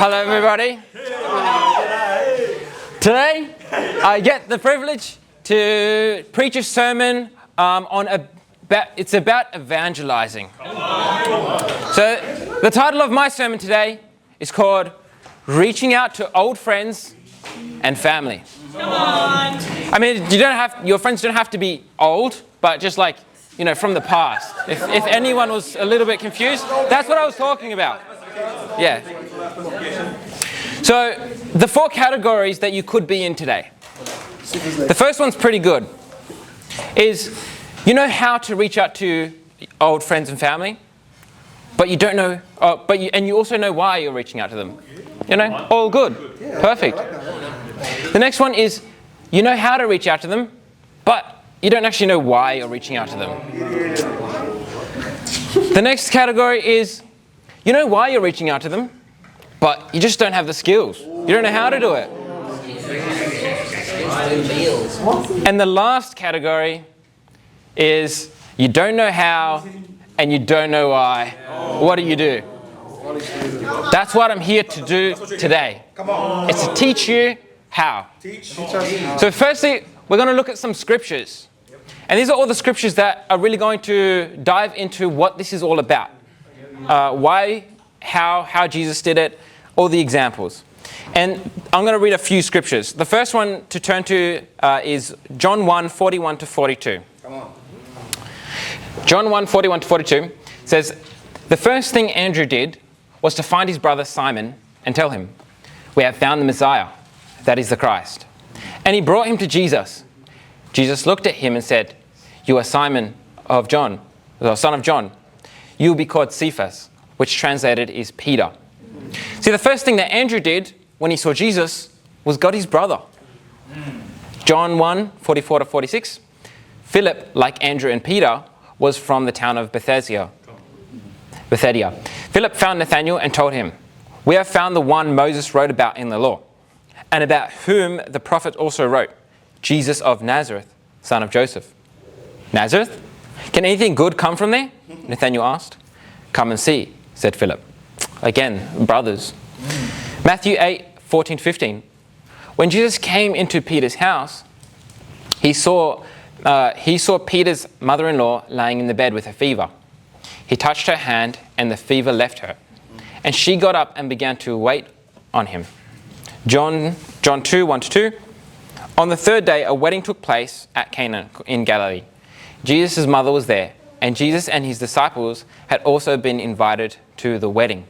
Hello everybody. Today I get the privilege to preach a sermon it's about evangelizing. So the title of my sermon today is called Reaching Out to Old Friends and Family. Come on. I mean, your friends don't have to be old, but just like, from the past. If anyone was a little bit confused, that's what I was talking about. Yeah. So the 4 categories that you could be in today. The first one's pretty good. Is you know how to reach out to old friends and family, but you don't know. And you also know why you're reaching out to them. All good, perfect. The next one is you know how to reach out to them, but you don't actually know why you're reaching out to them. The next category is you know why you're reaching out to them, but you just don't have the skills. You don't know how to do it. And the last category is you don't know how and you don't know why. What do? That's what I'm here to do today. It's to teach you how. So firstly, we're going to look at some scriptures. And these are all the scriptures that are really going to dive into what this is all about. Why, how Jesus did it, all the examples. And I'm going to read a few scriptures. The first one to turn to is John 1, 41 to 42. Come on. John 1, 41 to 42 says, the first thing Andrew did was to find his brother Simon and tell him, we have found the Messiah, that is the Christ. And he brought him to Jesus. Jesus looked at him and said, you are Simon of John, the son of John. You will be called Cephas, which translated is Peter. See, the first thing that Andrew did when he saw Jesus was got his brother. John 1, 44 to 46. Philip, like Andrew and Peter, was from the town of Bethsaida. Philip found Nathanael and told him, we have found the one Moses wrote about in the law, and about whom the prophet also wrote, Jesus of Nazareth, son of Joseph. Nazareth? Can anything good come from there? Nathanael asked. Come and see, said Philip. Again, brothers. Matthew 8, 14, 15. When Jesus came into Peter's house, he saw Peter's mother-in-law lying in the bed with a fever. He touched her hand and the fever left her. And she got up and began to wait on him. John 2, 1 to 2. On the third day, a wedding took place at Cana in Galilee. Jesus' mother was there, and Jesus and his disciples had also been invited to the wedding.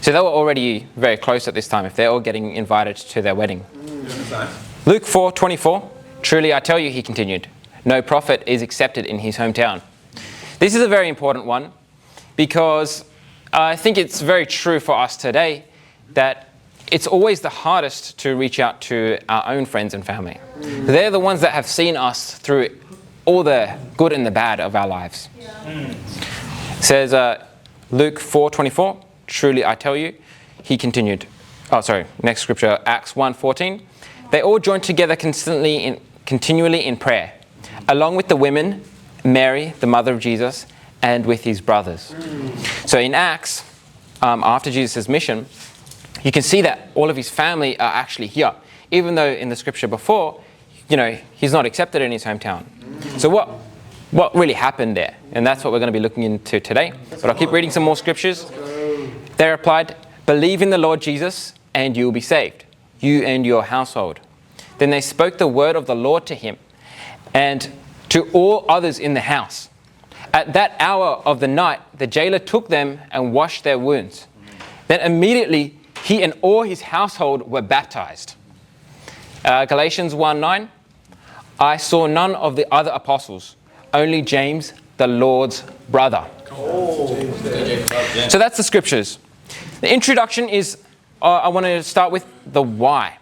So they were already very close at this time, if they're all getting invited to their wedding. Luke 4, 24. Truly I tell you, he continued, no prophet is accepted in his hometown. This is a very important one because I think it's very true for us today that it's always the hardest to reach out to our own friends and family. They're the ones that have seen us through all the good and the bad of our lives. It says Luke 4:24, truly I tell you, he continued. Next scripture, Acts 1:14. They all joined together continually in prayer, along with the women, Mary, the mother of Jesus, and with his brothers. So in Acts, after Jesus' mission, you can see that all of his family are actually here, even though in the scripture before, he's not accepted in his hometown. So what really happened there? And that's what we're going to be looking into today. But I'll keep reading some more scriptures. They replied, believe in the Lord Jesus and you will be saved, you and your household. Then they spoke the word of the Lord to him and to all others in the house. At that hour of the night, the jailer took them and washed their wounds. Then immediately he and all his household were baptized. Galatians 1:9. I saw none of the other apostles, only James, the Lord's brother. So that's the scriptures. The introduction is, I want to start with the why.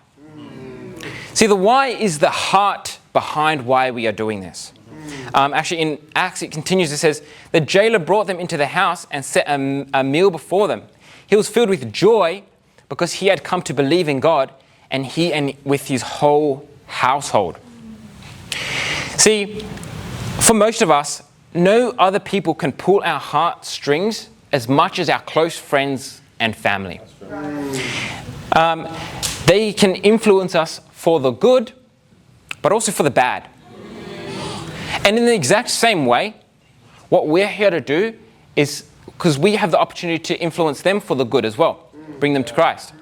See, the why is the heart behind why we are doing this. Actually, in Acts, it continues, it says, the jailer brought them into the house and set a meal before them. He was filled with joy because he had come to believe in God, and he and with his whole household. See, for most of us, no other people can pull our heartstrings as much as our close friends and family. They can influence us for the good, but also for the bad. And in the exact same way, what we're here to do is, because we have the opportunity to influence them for the good as well, bring them to Christ.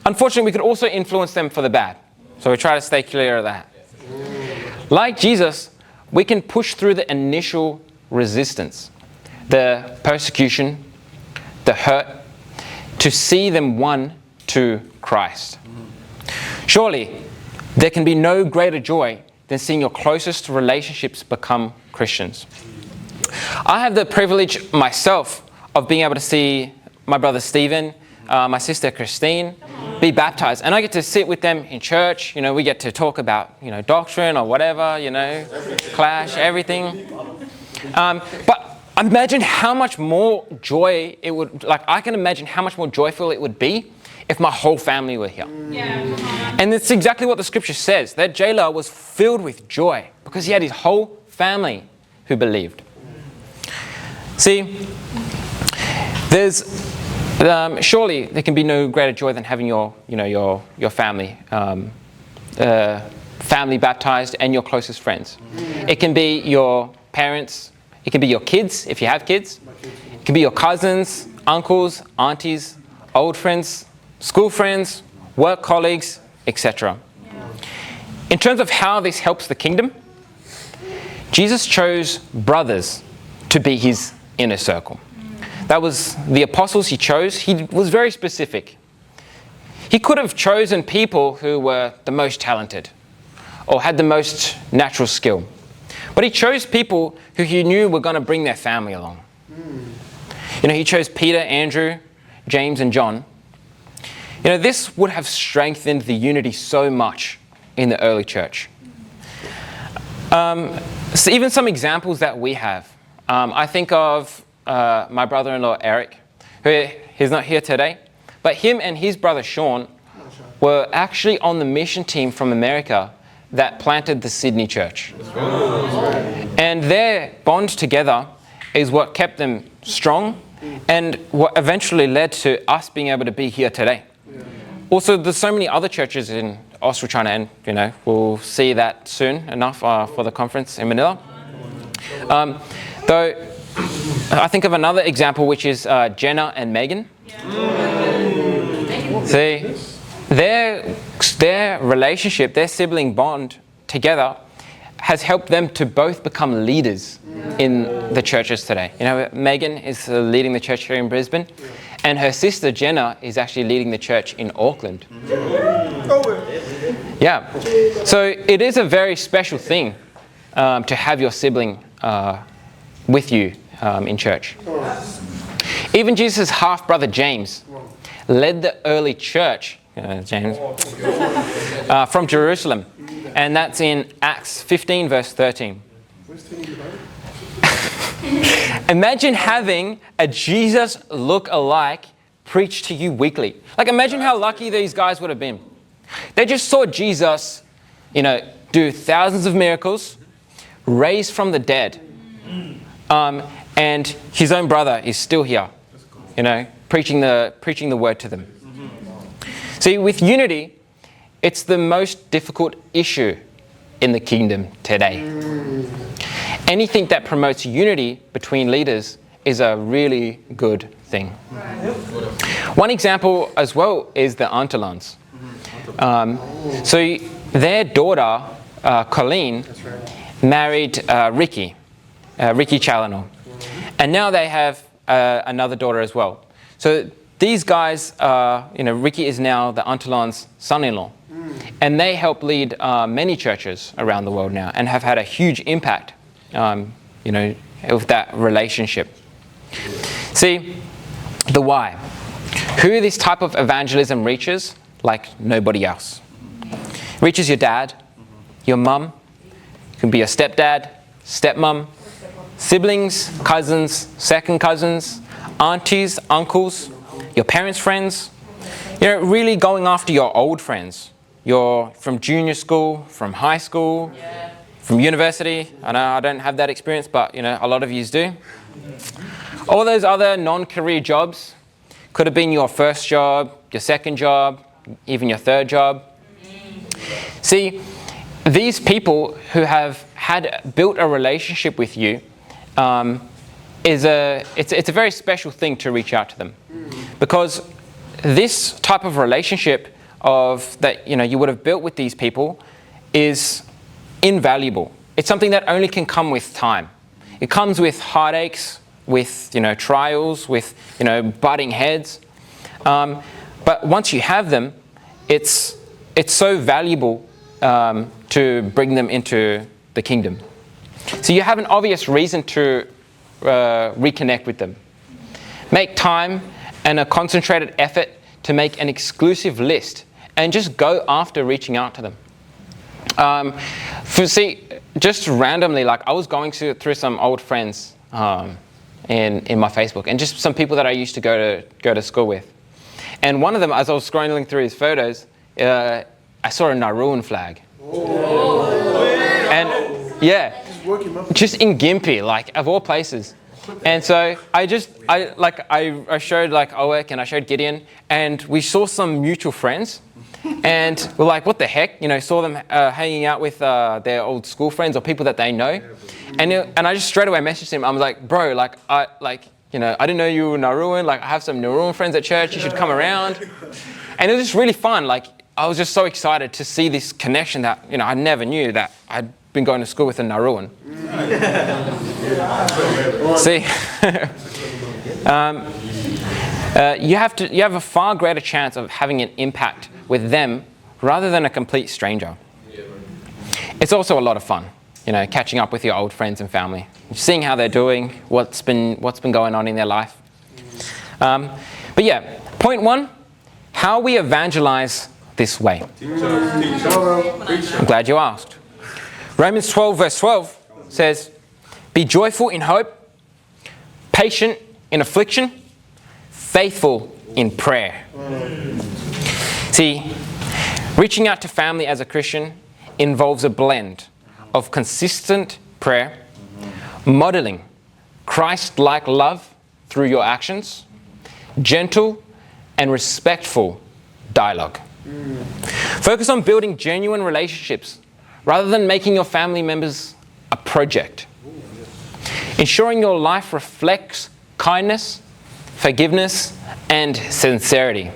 Unfortunately, we could also influence them for the bad. So we try to stay clear of that. Like Jesus, we can push through the initial resistance, the persecution, the hurt, to see them won to Christ. Surely, there can be no greater joy than seeing your closest relationships become Christians. I have the privilege myself of being able to see my brother Stephen, my sister Christine, be baptized. And I get to sit with them in church. We get to talk about, doctrine or whatever, clash, everything. But imagine how much more joy it would, I can imagine how much more joyful it would be if my whole family were here. Yeah. And it's exactly what the scripture says. That jailer was filled with joy because he had his whole family who believed. See, there's surely there can be no greater joy than having your family, family baptized and your closest friends. It can be your parents. It can be your kids if you have kids. It can be your cousins, uncles, aunties, old friends, school friends, work colleagues, etc. In terms of how this helps the kingdom, Jesus chose brothers to be his inner circle. That was the apostles he chose. He was very specific. He could have chosen people who were the most talented or had the most natural skill. But he chose people who he knew were going to bring their family along. He chose Peter, Andrew, James, and John. This would have strengthened the unity so much in the early church. So even some examples that we have. I think of my brother-in-law, Eric, who he's not here today, but him and his brother, Sean, were actually on the mission team from America that planted the Sydney church. And their bond together is what kept them strong and what eventually led to us being able to be here today. Also, there's so many other churches in Austria, China, and we'll see that soon enough for the conference in Manila. Though I think of another example, which is Jenna and Megan. See, their relationship, their sibling bond together has helped them to both become leaders in the churches today. Megan is leading the church here in Brisbane, and her sister Jenna is actually leading the church in Auckland. Yeah, so it is a very special thing to have your sibling with you in church. Even Jesus' half-brother James led the early church, James, from Jerusalem. And that's in Acts 15, verse 13. Imagine having a Jesus look-alike preach to you weekly. Imagine how lucky these guys would have been. They just saw Jesus, do thousands of miracles, raise from the dead. And his own brother is still here, preaching the word to them. See, with unity, it's the most difficult issue in the kingdom today. Anything that promotes unity between leaders is a really good thing. One example as well is the Antolans. So their daughter, Colleen, married Ricky Challenor. And now they have another daughter as well. So these guys, Ricky is now the Antolans' son-in-law. And they help lead many churches around the world now and have had a huge impact, with that relationship. See, the why. Who this type of evangelism reaches like nobody else. Reaches your dad, your mum, it can be your stepdad, stepmum, siblings, cousins, second cousins, aunties, uncles, your parents' friends. Really going after your old friends. You're from junior school, from high school, from university. I know I don't have that experience, but a lot of yous do. All those other non-career jobs, Could have been your first job, your second job, even your third job. See, these people who have built a relationship with you, it's a very special thing to reach out to them, because this type of relationship that you would have built with these people is invaluable. It's something that only can come with time. It comes with heartaches, with trials, with butting heads. But once you have them, it's so valuable to bring them into the kingdom. So you have an obvious reason to reconnect with them. Make time and a concentrated effort to make an exclusive list and just go after reaching out to them. Just randomly, I was going through some old friends in my Facebook, and just some people that I used to go to school with. And one of them, as I was scrolling through his photos, I saw a Nauruan flag. Oh. And yeah, just in Gympie, of all places. And so I showed Oek and I showed Gideon, and we saw some mutual friends, and we're like, what the heck? Saw them hanging out with their old school friends or people that they know, and I just straight away messaged him. I was like, bro, I didn't know you were Nauruan. I have some Nauruan friends at church. You should come around. And it was just really fun. I was just so excited to see this connection that I never knew that I'd been going to school with a Nauruan. See, you have a far greater chance of having an impact with them rather than a complete stranger. It's also a lot of fun, catching up with your old friends and family, seeing how they're doing, what's been going on in their life. But yeah, point 1, how we evangelize this way. I'm glad you asked. Romans 12 verse 12 says, be joyful in hope, patient in affliction, faithful in prayer. See, reaching out to family as a Christian involves a blend of consistent prayer, modeling Christ-like love through your actions, gentle and respectful dialogue. Focus on building genuine relationships rather than making your family members a project. Ensuring your life reflects kindness, forgiveness, and sincerity.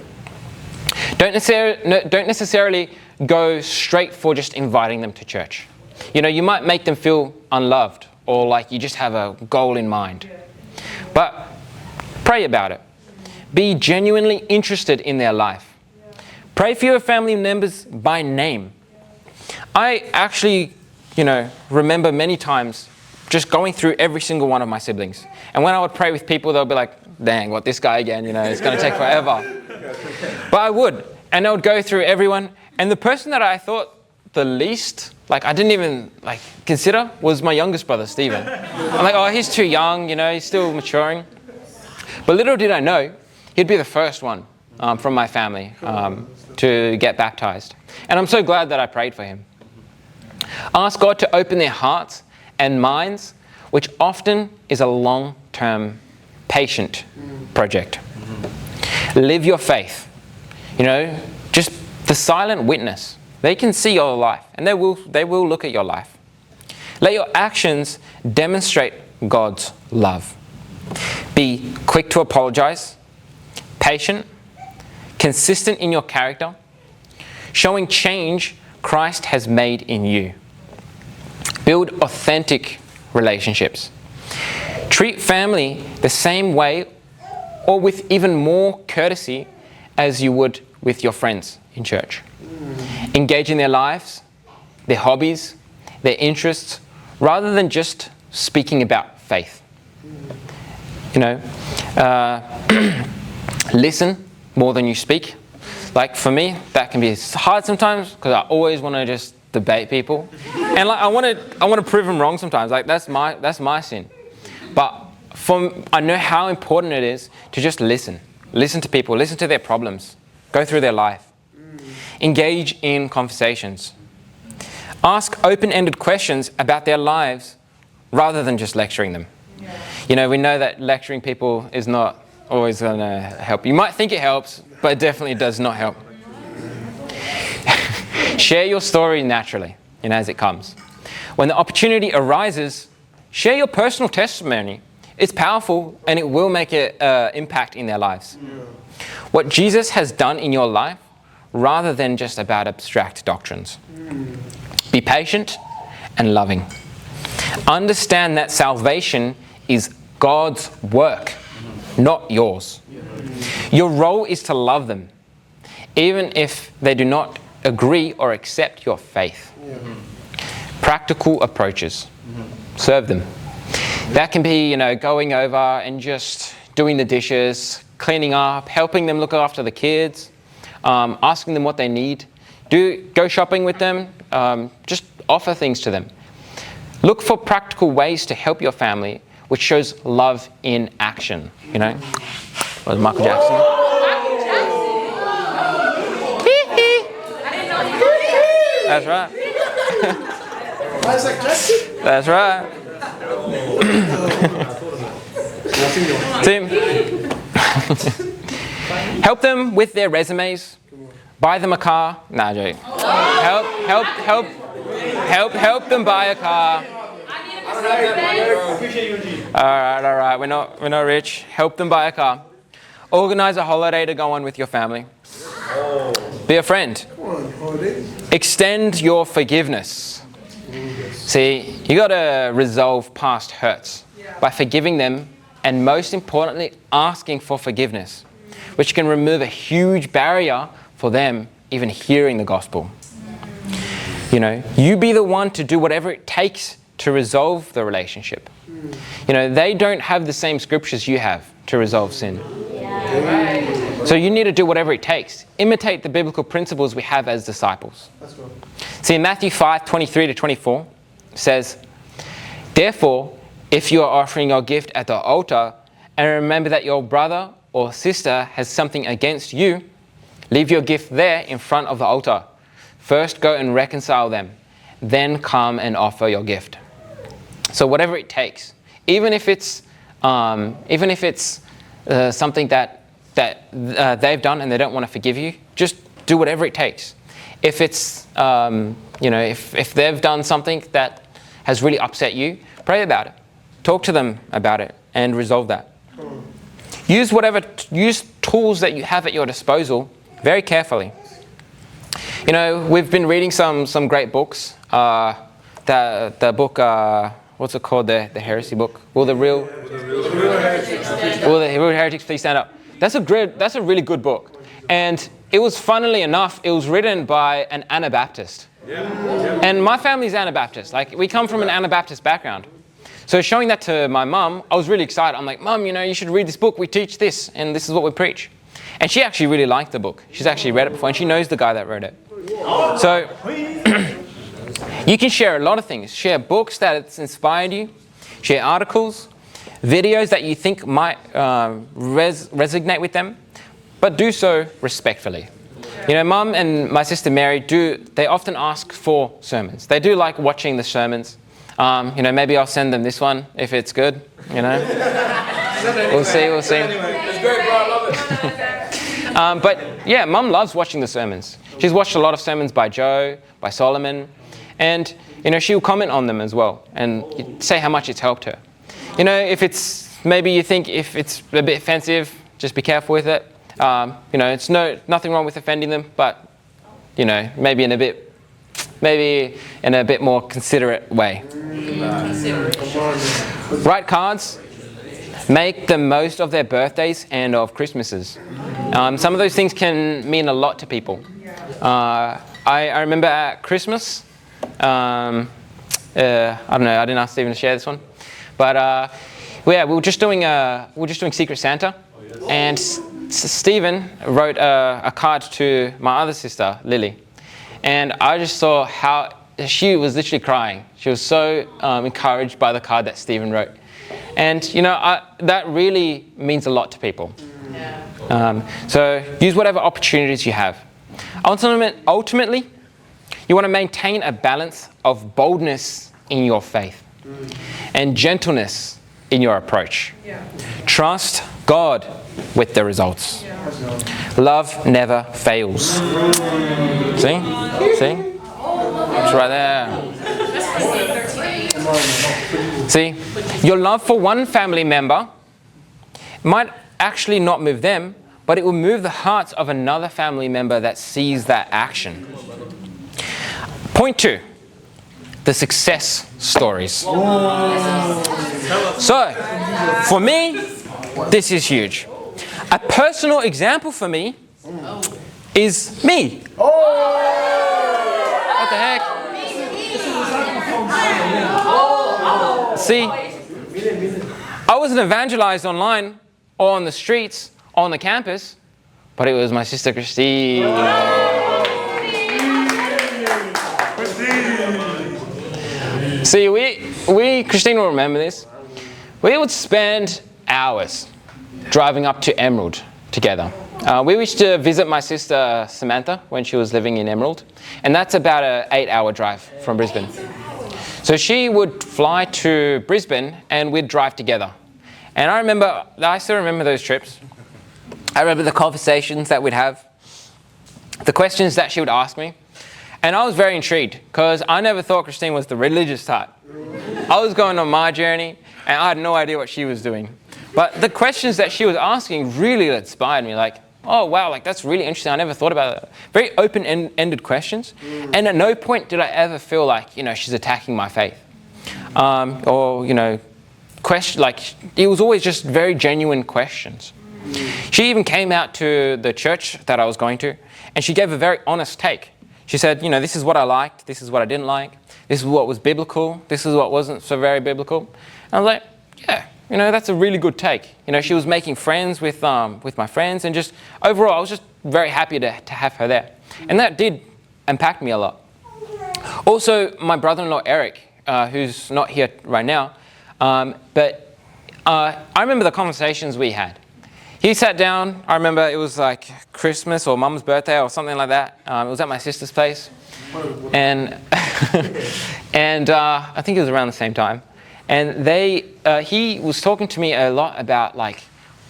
Don't necessarily go straight for just inviting them to church. You might make them feel unloved or you just have a goal in mind. But pray about it. Be genuinely interested in their life. Pray for your family members by name. I actually, remember many times just going through every single one of my siblings. And when I would pray with people, they'll be like, dang, what, this guy again, it's going to take forever. But I would. And I would go through everyone. And the person that I thought the least, I didn't even, consider was my youngest brother, Stephen. I'm like, oh, he's too young, he's still maturing. But little did I know, he'd be the first one from my family to get baptized. And I'm so glad that I prayed for him. Ask God to open their hearts and minds, which often is a long-term, patient project. Live your faith. Just the silent witness. They can see your life, and they will look at your life. Let your actions demonstrate God's love. Be quick to apologize, patient, consistent in your character, showing change Christ has made in you. Build authentic relationships. Treat family the same way or with even more courtesy as you would with your friends in church. Engage in their lives, their hobbies, their interests, rather than just speaking about faith. Listen more than you speak. For me, that can be hard sometimes because I always want to just debate people, and I want to prove them wrong sometimes. That's my sin. But I know how important it is to just listen to people, listen to their problems, go through their life, engage in conversations, ask open-ended questions about their lives rather than just lecturing them. We know that lecturing people is not always going to help. You might think it helps, but it definitely does not help. Share your story naturally, as it comes. When the opportunity arises, share your personal testimony. It's powerful and it will make an impact in their lives. What Jesus has done in your life, rather than just about abstract doctrines. Be patient and loving. Understand that salvation is God's work, not yours. Your role is to love them, even if they do not agree or accept your faith. Practical approaches. Serve them. That can be, going over and just doing the dishes, cleaning up, helping them look after the kids, asking them what they need. Go shopping with them. Just offer things to them. Look for practical ways to help your family, which shows love in action. Was Michael Jackson? That's right. That's right. Tim. Help them with their resumes. Buy them a car. Nah, joke. Help them buy a car. All right. We're not rich. Help them buy a car. Organize a holiday to go on with your family. Be a friend. Extend your forgiveness. See, you got to resolve past hurts by forgiving them, and most importantly, asking for forgiveness, which can remove a huge barrier for them even hearing the gospel. You be the one to do whatever it takes to resolve the relationship. They don't have the same scriptures you have to resolve sin. So you need to do whatever it takes. Imitate the biblical principles we have as disciples. See, in Matthew 5:23-24 says, "Therefore, if you are offering your gift at the altar and remember that your brother or sister has something against you, leave your gift there in front of the altar. First go and reconcile them, then come and offer your gift." So whatever it takes, even if it's something that they've done and they don't want to forgive you, just do whatever it takes. If it's if they've done something that has really upset you, pray about it. Talk to them about it and resolve that. Use tools that you have at your disposal very carefully. We've been reading some great books. The book, what's it called? The heresy book. Will the real heretics please stand up? That's a really good book. And it was, funnily enough, it was written by an Anabaptist. And my family's Anabaptist. We come from an Anabaptist background. So showing that to my mum, I was really excited. I'm like, "Mum, you should read this book. We teach this, and this is what we preach." And she actually really liked the book. She's actually read it before, and she knows the guy that wrote it. So you can share a lot of things. Share books that it's inspired you. Share articles, videos that you think might resonate with them, but do so respectfully. Mum and my sister Mary they often ask for sermons. They do like watching the sermons. Maybe I'll send them this one if it's good. We'll see. It's great, bro. I love it. But yeah, Mum loves watching the sermons. She's watched a lot of sermons by Joe, by Solomon, and she'll comment on them as well and say how much it's helped her. Maybe you think if it's a bit offensive, just be careful with it. It's nothing wrong with offending them, but maybe in a bit more considerate way. Write cards. Make the most of their birthdays and of Christmases. Some of those things can mean a lot to people. I remember at Christmas, I don't know, I didn't ask Stephen to share this one, but we were just doing Secret Santa, and Stephen wrote a card to my other sister, Lily, and I just saw how she was literally crying. She was so encouraged by the card that Stephen wrote. And, that really means a lot to people. So use whatever opportunities you have. Ultimately, you want to maintain a balance of boldness in your faith and gentleness in your approach. Trust God with the results. Love never fails. See? See? It's right there. See? Your love for one family member might actually not move them, but it will move the hearts of another family member that sees that action. Point 2. The success stories. So, for me, this is huge. A personal example for me is me. What the heck? See, I wasn't evangelized online or on the streets or on the campus, but it was my sister Christine. See, Christine will remember this. We would spend hours driving up to Emerald together. We used to visit my sister Samantha when she was living in Emerald, and that's about an 8-hour drive from Brisbane. So she would fly to Brisbane and we'd drive together. And I still remember those trips. I remember the conversations that we'd have, the questions that she would ask me. And I was very intrigued because I never thought Christine was the religious type. I was going on my journey and I had no idea what she was doing. But the questions that she was asking really inspired me. Like, oh wow, like that's really interesting. I never thought about it. Very open-ended questions. And at no point did I ever feel like, she's attacking my faith. It was always just very genuine questions. She even came out to the church that I was going to and she gave a very honest take. She said, this is what I liked, this is what I didn't like, this is what was biblical, this is what wasn't so very biblical. And I was like, yeah, that's a really good take. She was making friends with my friends, and just overall, I was just very happy to have her there. And that did impact me a lot. Also, my brother-in-law, Eric, who's not here right now, but I remember the conversations we had. He sat down, I remember it was like Christmas or Mum's birthday or something like that. It was at my sister's place. And I think it was around the same time. And he was talking to me a lot about like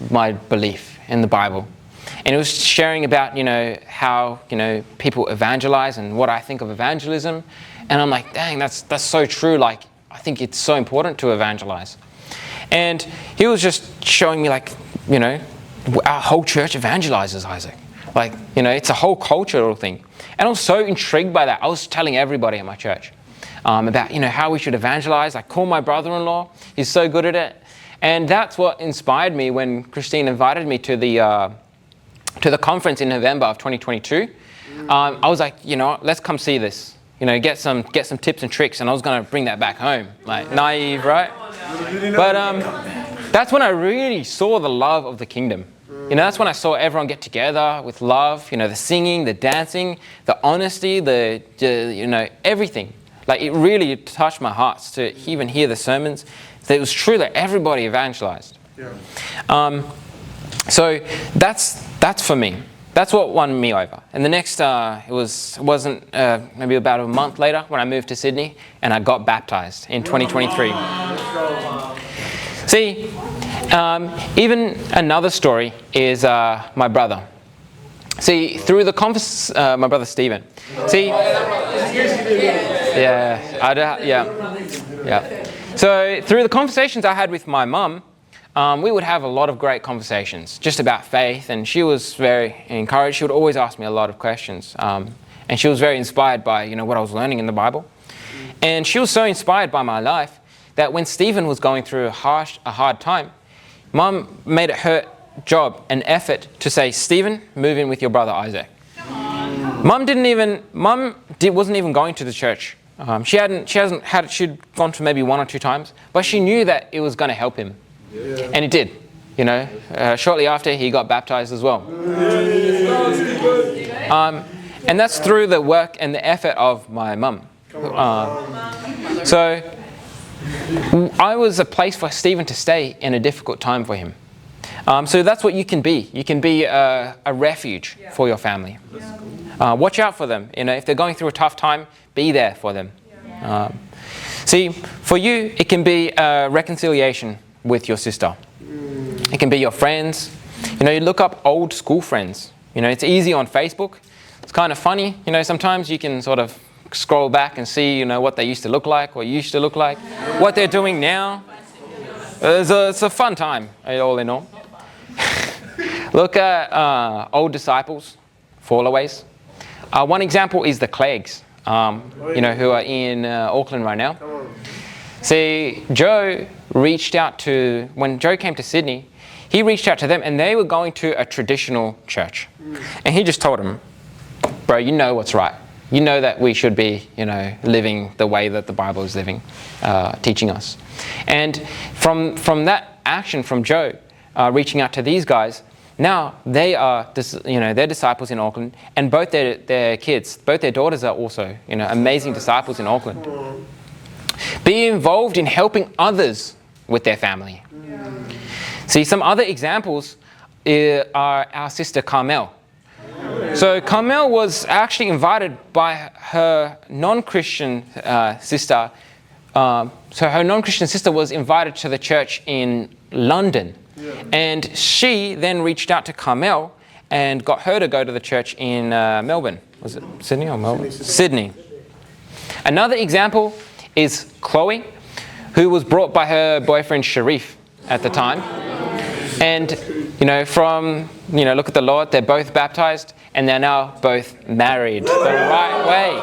my belief in the Bible. And he was sharing about, how, people evangelize and what I think of evangelism. And I'm like, dang, that's so true. Like, I think it's so important to evangelize. And he was just showing me like, our whole church evangelizes, Isaac. Like, it's a whole cultural thing. And I was so intrigued by that. I was telling everybody at my church about, how we should evangelize. I called my brother-in-law. He's so good at it. And that's what inspired me when Christine invited me to the conference in November of 2022. I was like, let's come see this. Get some tips and tricks. And I was going to bring that back home. Like, naive, right? But that's when I really saw the love of the kingdom. That's when I saw everyone get together with love, the singing, the dancing, the honesty, everything. Like, it really touched my heart to even hear the sermons. That it was true that everybody evangelized. Yeah. So that's for me. That's what won me over. And the next, it wasn't maybe about a month later when I moved to Sydney and I got baptized in 2023. See, even another story is my brother. See, through the my brother Stephen. See, yeah. So through the conversations I had with my mum, we would have a lot of great conversations just about faith, and she was very encouraged. She would always ask me a lot of questions, and she was very inspired by what I was learning in the Bible. And she was so inspired by my life that when Stephen was going through a hard time, Mum made it her job and effort to say, Stephen, move in with your brother Isaac. Mum wasn't even going to the church. She'd gone to maybe 1 or 2 times, but she knew that it was going to help him. Yeah. And it did. Shortly after, he got baptized as well. And that's through the work and the effort of my mum. So I was a place for Stephen to stay in a difficult time for him. So that's what you can be. You can be a refuge for your family. Watch out for them. If they're going through a tough time, be there for them. See, for you, it can be a reconciliation with your sister. It can be your friends. You look up old school friends. It's easy on Facebook. It's kind of funny. Sometimes you can sort of scroll back and see, what they used to look like, what they're doing now. It's a fun time, all in all. Look at old disciples, fallaways. One example is the Cleggs, who are in Auckland right now. See, when Joe came to Sydney, he reached out to them and they were going to a traditional church. And he just told them, bro, you know what's right. You know that we should be, living the way that the Bible is living, teaching us. And from that action from Joe, reaching out to these guys, now they are, they're disciples in Auckland, and both their kids, both their daughters are also, amazing disciples in Auckland. Be involved in helping others with their family. See, some other examples are our sister Carmel. So Carmel was actually invited by her non-Christian sister. So her non-Christian sister was invited to the church in London. And she then reached out to Carmel and got her to go to the church in Melbourne. Was it Sydney or Melbourne? Sydney. Another example is Chloe, who was brought by her boyfriend Sharif at the time. And, look at the Lord, they're both baptized and they're now both married the right way.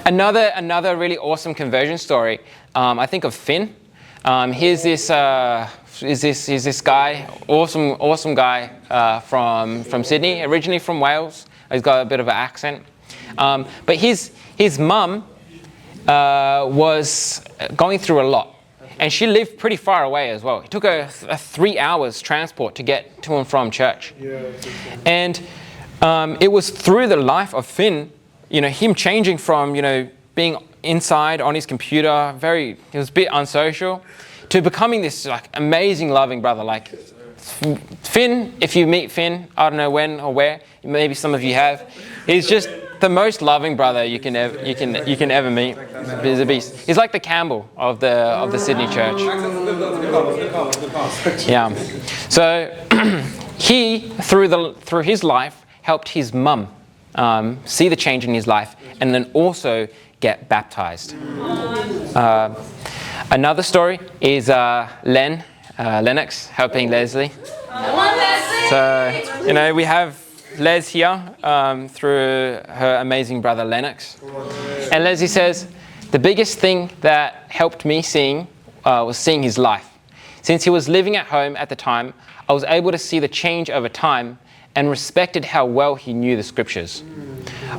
Another really awesome conversion story, I think of Finn. Here's this guy, awesome guy from Sydney, originally from Wales. He's got a bit of an accent. But his mum was going through a lot. And she lived pretty far away as well. It took her 3 hours transport to get to and from church. And it was through the life of Finn, him changing from, being inside on his computer, he was a bit unsocial, to becoming this amazing loving brother. Finn, if you meet Finn, I don't know when or where, maybe some of you have, he's just the most loving brother you can ever meet. He's a beast. He's like the Campbell of the Sydney church. Yeah. So he through his life helped his mum see the change in his life and then also get baptized. Another story is Lennox helping Leslie. So we have Les here through her amazing brother Lennox. And Leslie says, the biggest thing that helped me was seeing his life. Since he was living at home at the time, I was able to see the change over time and respected how well he knew the scriptures.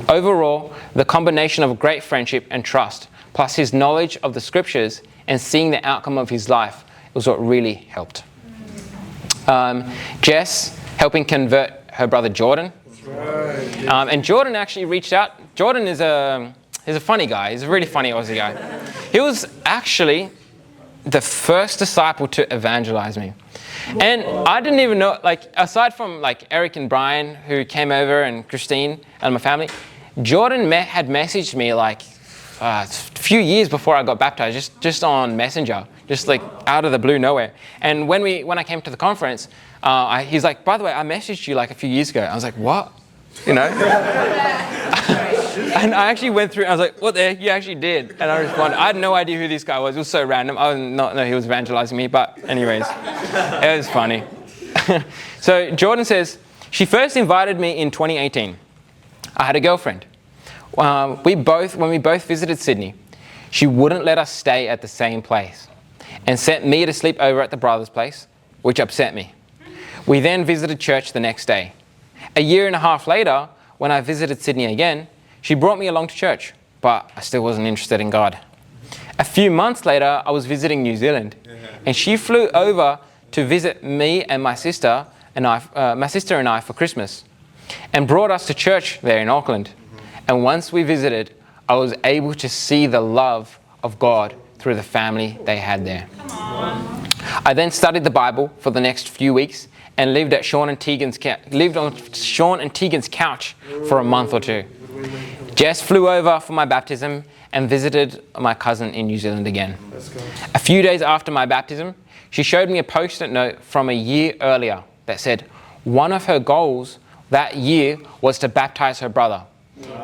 Overall, the combination of great friendship and trust, plus his knowledge of the scriptures and seeing the outcome of his life, was what really helped. Jess helping convert her brother Jordan. And Jordan actually reached out. Jordan he's a funny guy. He's a really funny Aussie guy. He was actually the first disciple to evangelize me. And I didn't even know, aside from Eric and Brian, who came over, and Christine and my family, Jordan had messaged me a few years before I got baptized, just on Messenger, just out of the blue, nowhere. And when I came to the conference, he's like, by the way, I messaged you a few years ago. I was like, what? And I actually went through, I was like, what the heck, you actually did? And I responded, I had no idea who this guy was. It was so random. I did not know he was evangelizing me, but anyways, it was funny. So Jordan says, she first invited me in 2018. I had a girlfriend. When we both visited Sydney, she wouldn't let us stay at the same place and sent me to sleep over at the brother's place, which upset me. We then visited church the next day. A year and a half later, when I visited Sydney again, she brought me along to church, but I still wasn't interested in God. A few months later, I was visiting New Zealand, and she flew over to visit me and my sister and I for Christmas, and brought us to church there in Auckland. And once we visited, I was able to see the love of God through the family they had there. I then studied the Bible for the next few weeks and lived on Sean and Tegan's couch for a month or two. Jess flew over for my baptism and visited my cousin in New Zealand again. A few days after my baptism, she showed me a post-it note from a year earlier that said one of her goals that year was to baptize her brother.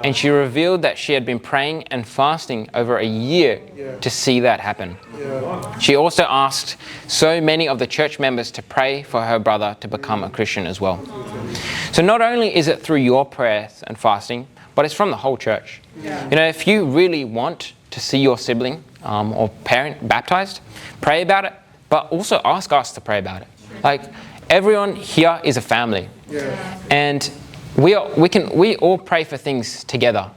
And she revealed that she had been praying and fasting over a year to see that happen. She also asked so many of the church members to pray for her brother to become a Christian as well. So not only is it through your prayers and fasting, but it's from the whole church. If you really want to see your sibling or parent baptized, pray about it, but also ask us to pray about it. Like, everyone here is a family. And we all pray for things together.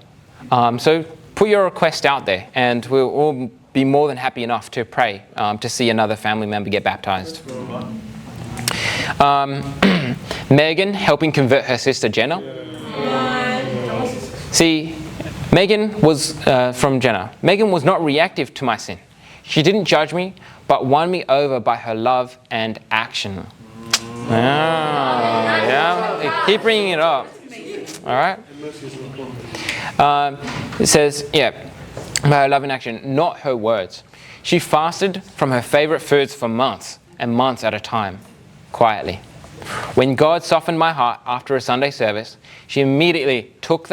So put your request out there, and we'll all be more than happy enough to pray to see another family member get baptized. Megan helping convert her sister Jenna. See, Megan was from Jenna. Megan was not reactive to my sin. She didn't judge me, but won me over by her love and action. Keep bringing it up. All right. It says, by her love and action, not her words. She fasted from her favorite foods for months and months at a time, quietly. When God softened my heart after a Sunday service, she immediately took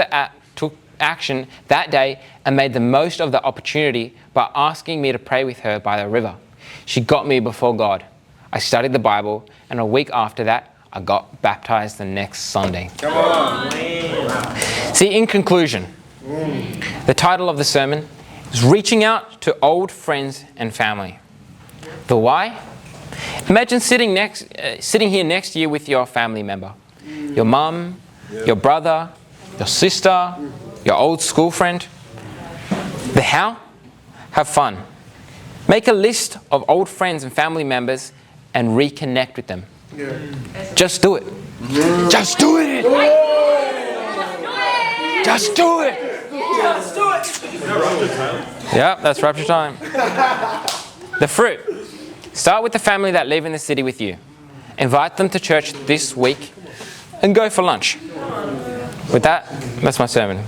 action that day and made the most of the opportunity by asking me to pray with her by the river. She got me before God. I studied the Bible, and a week after that, I got baptized the next Sunday. Come on. See, in conclusion, the title of the sermon is Reaching Out to Old Friends and Family. The why? Imagine sitting here next year with your family member, your mum, your brother, your sister, your old school friend. The how? Have fun. Make a list of old friends and family members and reconnect with them. Just do it. Just do it. Just do it. Just do it. Yep, that's rapture time. The fruit. Start with the family that live in the city with you. Invite them to church this week and go for lunch. With that, that's my sermon.